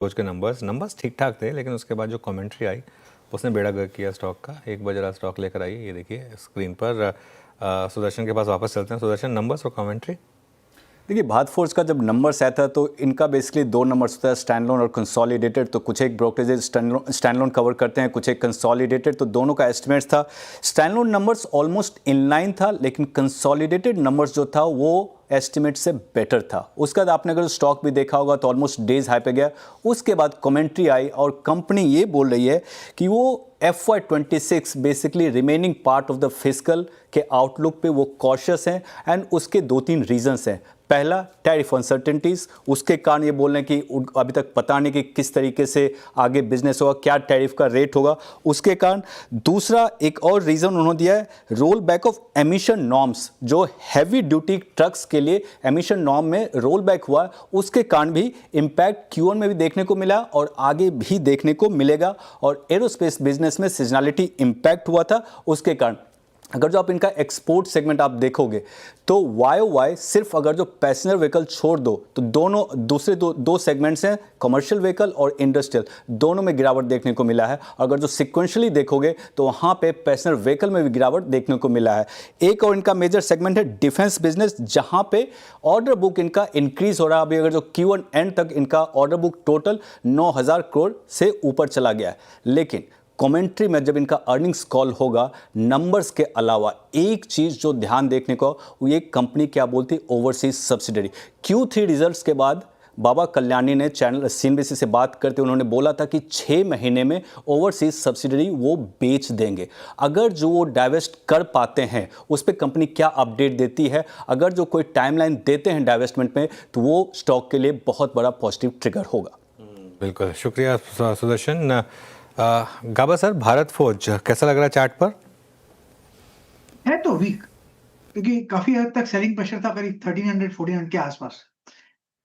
Coach के numbers ठीक ठाक थे, लेकिन उसके बाद जो कमेंट्री आई उसने बेड़ा गर्क किया स्टॉक का। 1 बज रहा स्टॉक लेकर आई, ये देखिए स्क्रीन पर। सुदर्शन के पास वापस चलते हैं। सुदर्शन, नंबर्स और कमेंट्री। देखिए, भारत फोर्ज का जब नंबर्स आया था तो इनका बेसिकली 2 नंबर्स होता है, स्टैंडलोन और कंसोलिडेटेड। तो कुछ एक ब्रोकरेजेस स्टैंडलोन कवर करते हैं, कुछ एक कंसोलिडेटेड, तो दोनों का एस्टिमेट्स था। स्टैंडलोन नंबर्स ऑलमोस्ट इनलाइन था, लेकिन कंसोलिडेटेड नंबर्स जो था वो एस्टिमेट से बेटर था। उसके बाद आपने अगर स्टॉक भी देखा होगा तो ऑलमोस्ट डेज हाई पे गया। उसके बाद कमेंट्री आई और कंपनी ये बोल रही है कि वो FY26 basically remaining part of the fiscal के आउटलुक पे वो कॉशियस हैं, एंड उसके 2-3 रीजंस हैं। पहला, टैरिफ अनसर्टेनिटीज, उसके कारण ये बोल रहे हैं कि अभी तक पता नहीं कि किस तरीके से आगे बिजनेस होगा, क्या टैरिफ का रेट होगा, उसके कारण। दूसरा, एक और रीजन उन्होंने दिया है, roll back of emission norms, जो हैवी ड्यूटी ट्रक्स के लिए एमिशन नॉर्म में रोल बैक हुआ, उसके कारण भी इंपैक्ट Q1 में भी देखने को मिला और आगे भी देखने को मिलेगा। और एरोस्पेस बिजनेस में सीजनैलिटी इंपैक्ट हुआ था, उसके कारण। अगर जो आप इनका एक्सपोर्ट सेगमेंट आप देखोगे तो YOY सिर्फ अगर जो पैसेंजर व्हीकल छोड़ दो तो दोनों दूसरे दो सेगमेंट्स हैं, कमर्शियल व्हीकल और इंडस्ट्रियल, दोनों में गिरावट देखने को मिला है। अगर जो सिक्वेंशली देखोगे तो वहाँ पे पैसेंजर व्हीकल में भी गिरावट देखने को मिला है। एक और इनका मेजर सेगमेंट है डिफेंस बिजनेस, जहाँ पे ऑर्डर बुक इनका इंक्रीज हो रहा है। अभी अगर जो Q1 एंड तक इनका ऑर्डर बुक टोटल 9,000 करोड़ से ऊपर चला गया है। लेकिन कमेंट्री में जब इनका अर्निंग्स कॉल होगा, नंबर्स के अलावा एक चीज जो ध्यान देखने को, वो ये कंपनी क्या बोलती, ओवरसीज सब्सिडरी। Q3 रिजल्ट्स के बाद बाबा कल्याणी ने चैनल CNBC से बात करते उन्होंने बोला था कि 6 महीने में ओवरसीज सब्सिडरी वो बेच देंगे। अगर जो वो डाइवेस्ट कर पाते हैं उस पर कंपनी क्या अपडेट देती है, अगर जो कोई टाइमलाइन देते हैं डाइवेस्टमेंट में, तो वो स्टॉक के लिए बहुत बड़ा पॉजिटिव ट्रिगर होगा। बिल्कुल, शुक्रिया सुदर्शन। गाबा सर, भारत फोर्ज कैसा लग रहा है चार्ट पर? है तो वीक, क्योंकि काफी हद तक सेलिंग प्रेशर था करीब 1300-1400 के आसपास।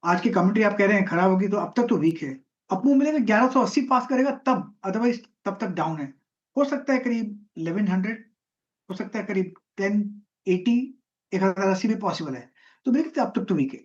आज की कमेंट्री आप कह रहे हैं खराब होगी, तो अब तक तो वीक है। अपमूव मिलेगा 1180 पास करेगा तब, अदरवाइज तब तक डाउन है। हो सकता है करीब 1100, हो सकता है करीब 1080, 1080 भी पॉसिबल है। तो देखते अब तक तो वीक है।